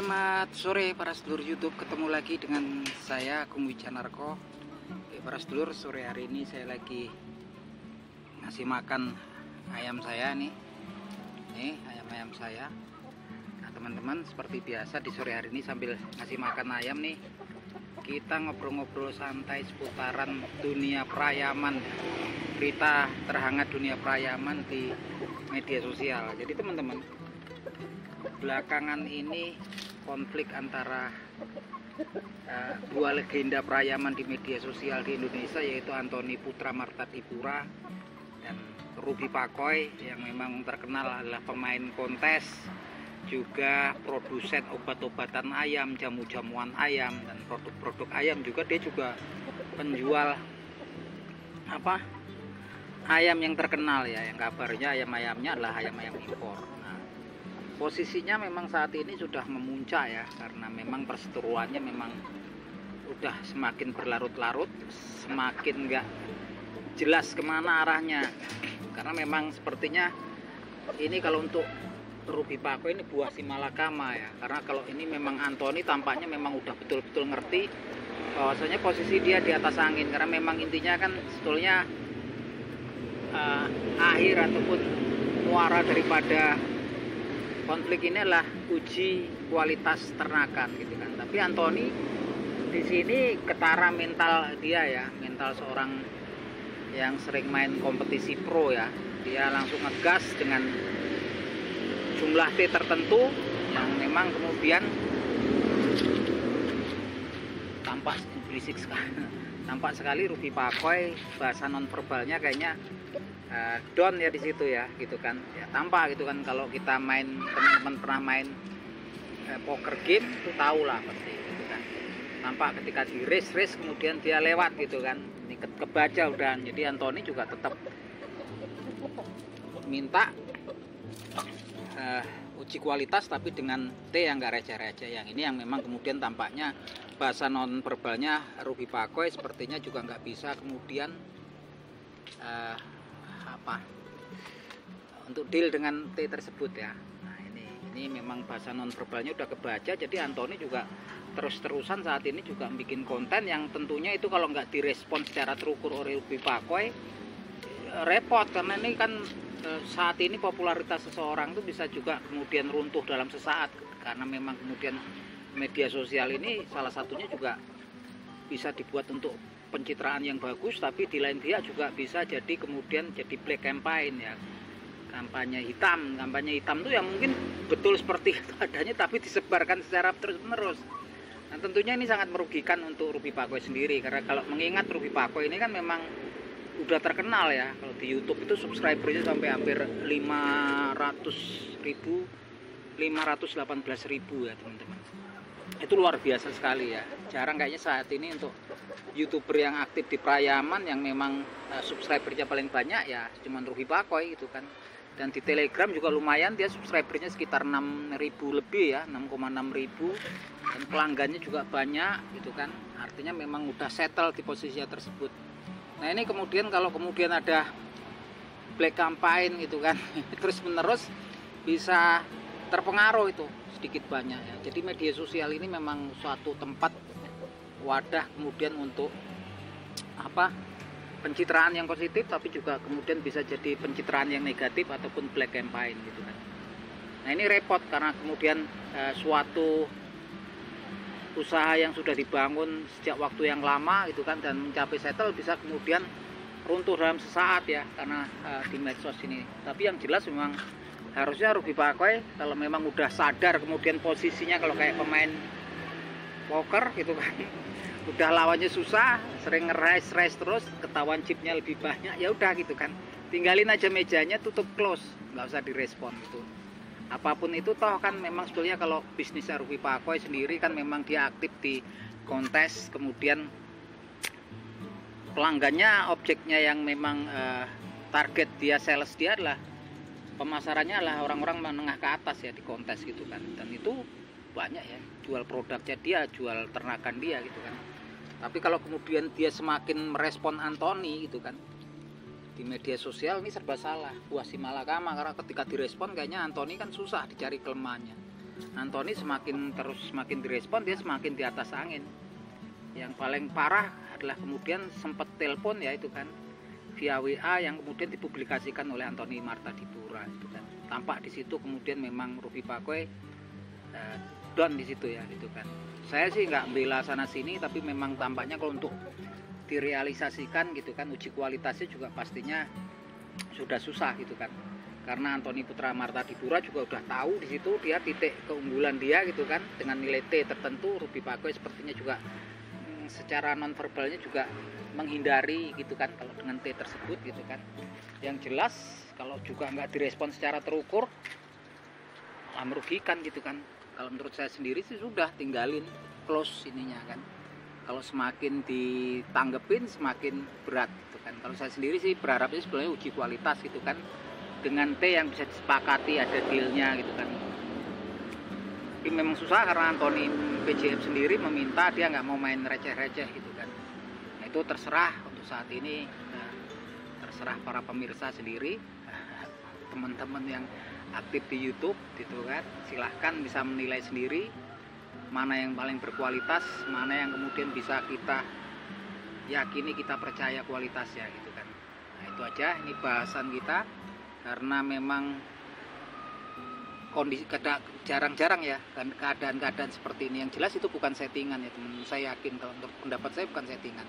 Selamat sore para sedulur YouTube, ketemu lagi dengan saya Agung Wijanarko. Para sedulur, sore hari ini saya lagi ngasih makan ayam saya nih. Nih ayam-ayam saya. Nah teman-teman, seperti biasa di sore hari ini sambil ngasih makan ayam nih, kita ngobrol-ngobrol santai seputaran dunia perayaman, berita terhangat dunia perayaman di media sosial. Jadi teman-teman, belakangan ini konflik antara dua legenda perayaman di media sosial di Indonesia, yaitu Antony Putra Martadipura dan Ruby Pakoy, yang memang terkenal adalah pemain kontes, juga produsen obat-obatan ayam, jamu-jamuan ayam, dan produk-produk ayam juga. Dia juga penjual ayam yang terkenal ya, yang kabarnya ayam-ayamnya adalah ayam-ayam impor. Posisinya memang saat ini sudah memuncak ya, karena memang perseteruannya memang udah semakin berlarut-larut, semakin nggak jelas kemana arahnya. Karena memang sepertinya ini kalau untuk Ruby Pakoy ini buah si malakama ya, karena kalau ini memang Antony tampaknya memang udah betul-betul ngerti bahwasanya posisi dia di atas angin, karena memang intinya kan sebetulnya akhir ataupun muara daripada konflik ini adalah uji kualitas ternakan gitu kan. Tapi Antony di sini ketara mental dia ya, mental seorang yang sering main kompetisi pro ya. Dia langsung ngegas dengan jumlah T tertentu yang memang kemudian tampak berisik sekali. Tampak sekali Ruby Pakoy bahasa nonverbalnya kayaknya down ya di situ ya, gitu kan ya, tampak gitu kan. Kalau kita main, teman-teman pernah main poker game itu tahu lah pasti gitu kan, tampak ketika di race kemudian dia lewat gitu kan, ini kebaca udah. Jadi Antony juga tetap minta uji kualitas tapi dengan T yang gak receh-receh. Yang ini yang memang kemudian tampaknya bahasa non verbalnya Ruby Pakoy sepertinya juga nggak bisa kemudian untuk deal dengan T tersebut ya. Nah ini memang bahasa non verbalnya udah kebaca. Jadi Antony juga terus-terusan saat ini juga bikin konten yang tentunya itu kalau nggak direspon secara terukur oleh Ruby Pakoy repot, karena ini kan saat ini popularitas seseorang itu bisa juga kemudian runtuh dalam sesaat, karena memang kemudian media sosial ini salah satunya juga bisa dibuat untuk pencitraan yang bagus, tapi di lain pihak juga bisa jadi kemudian jadi black campaign ya, kampanye hitam. Kampanye hitam itu yang mungkin betul seperti itu adanya tapi disebarkan secara terus-menerus. Nah tentunya ini sangat merugikan untuk Ruby Pakoy sendiri, karena kalau mengingat Ruby Pakoy ini kan memang udah terkenal ya. Kalau di YouTube itu subscribernya sampai hampir 518.000 ya teman-teman. Itu luar biasa sekali ya. Jarang kayaknya saat ini untuk YouTuber yang aktif di perayaman yang memang subscribernya paling banyak ya cuman Ruby Pakoy gitu kan. Dan di Telegram juga lumayan, dia subscribernya sekitar 6.000 lebih ya, 6,6 ribu, dan pelanggannya juga banyak gitu kan. Artinya memang udah settle di posisi tersebut. Nah ini kemudian kalau kemudian ada black campaign gitu kan terus menerus bisa terpengaruh itu sedikit banyak ya. Jadi media sosial ini memang suatu tempat wadah kemudian untuk pencitraan yang positif, tapi juga kemudian bisa jadi pencitraan yang negatif ataupun black campaign gitu kan. Nah ini repot karena kemudian suatu usaha yang sudah dibangun sejak waktu yang lama gitu kan dan mencapai settle bisa kemudian runtuh dalam sesaat ya, karena di medsos ini. Tapi yang jelas memang harusnya Ruby Pakoy kalau memang udah sadar kemudian posisinya kalau kayak pemain poker gitu kan udah lawannya susah, sering nge-race terus, ketahuan chipnya lebih banyak, ya udah gitu kan, tinggalin aja mejanya, tutup close, nggak usah direspon gitu. Apapun itu toh kan memang sebetulnya kalau bisnis Ruby Pakoy sendiri kan memang dia aktif di kontes, kemudian pelanggannya, objeknya yang memang target dia, sales dia adalah pemasarannya adalah orang-orang menengah ke atas ya di kontes gitu kan. Dan itu banyak ya, jual produknya dia, jual ternakan dia gitu kan. Tapi kalau kemudian dia semakin merespon Antony gitu kan di media sosial, ini serba salah, buah si malakama. Karena ketika direspon kayaknya Antony kan susah dicari kelemahannya. Anthony semakin direspon, dia semakin di atas angin. Yang paling parah adalah kemudian sempat telepon ya itu kan via WA yang kemudian dipublikasikan oleh Anthony Marta Dipura itu kan. Tampak di situ kemudian memang Ruby Pakoy down di situ ya gitu kan. Saya sih nggak bela sana sini, tapi memang tampaknya kalau untuk direalisasikan gitu kan, uji kualitasnya juga pastinya sudah susah gitu kan. Karena Anthony Putra Marta Dipura juga udah tahu di situ dia titik keunggulan dia gitu kan, dengan nilai T tertentu. Ruby Pakoy sepertinya juga secara nonverbalnya juga menghindari gitu kan kalau dengan T tersebut gitu kan. Yang jelas kalau juga nggak direspon secara terukur malah merugikan gitu kan. Kalau menurut saya sendiri sih sudah tinggalin, close ininya kan. Kalau semakin ditanggepin semakin berat gitu kan. Kalau saya sendiri sih berharapnya sebenarnya uji kualitas gitu kan, dengan T yang bisa disepakati, ada dealnya gitu kan. Tapi memang susah karena Anthony PJF sendiri meminta dia nggak mau main receh-receh gitu kan. Nah itu terserah untuk saat ini, terserah para pemirsa sendiri, teman-teman yang aktif di YouTube gitu kan, silahkan bisa menilai sendiri mana yang paling berkualitas, mana yang kemudian bisa kita yakini, kita percaya kualitasnya gitu kan. Nah itu aja ini bahasan kita, karena memang kondisi jarang-jarang ya kan keadaan-keadaan seperti ini. Yang jelas itu bukan settingan ya teman-teman, saya yakin kalau untuk pendapat saya bukan settingan.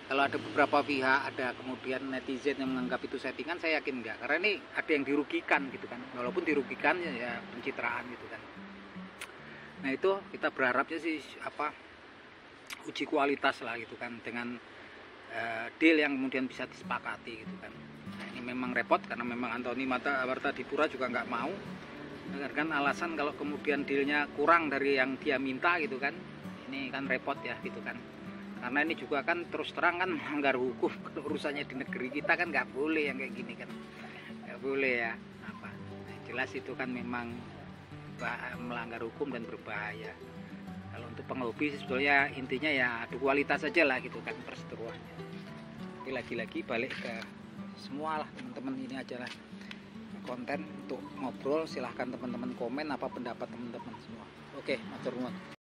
Kalau ada beberapa pihak, ada kemudian netizen yang menganggap itu settingan, saya yakin enggak, karena ini ada yang dirugikan gitu kan, walaupun dirugikan ya pencitraan gitu kan. Nah itu kita berharapnya sih uji kualitas lah gitu kan, dengan deal yang kemudian bisa disepakati gitu kan. Nah ini memang repot karena memang Anthony Marta Dipura juga nggak mau kan, alasan kalau kemudian dealnya kurang dari yang dia minta gitu kan, ini kan repot ya gitu kan. Karena ini juga kan terus terang kan melanggar hukum. Kalau urusannya di negeri kita kan nggak boleh yang kayak gini kan, nggak boleh ya apa. Nah, jelas itu kan memang melanggar hukum dan berbahaya. Kalau untuk penghobi sebetulnya intinya ya adu kualitas aja lah gitu kan perseteruannya. Tapi lagi-lagi balik ke semua lah teman-teman, ini aja lah konten untuk ngobrol. Silahkan teman-teman komen apa pendapat teman-teman semua. Oke, matur nuwun.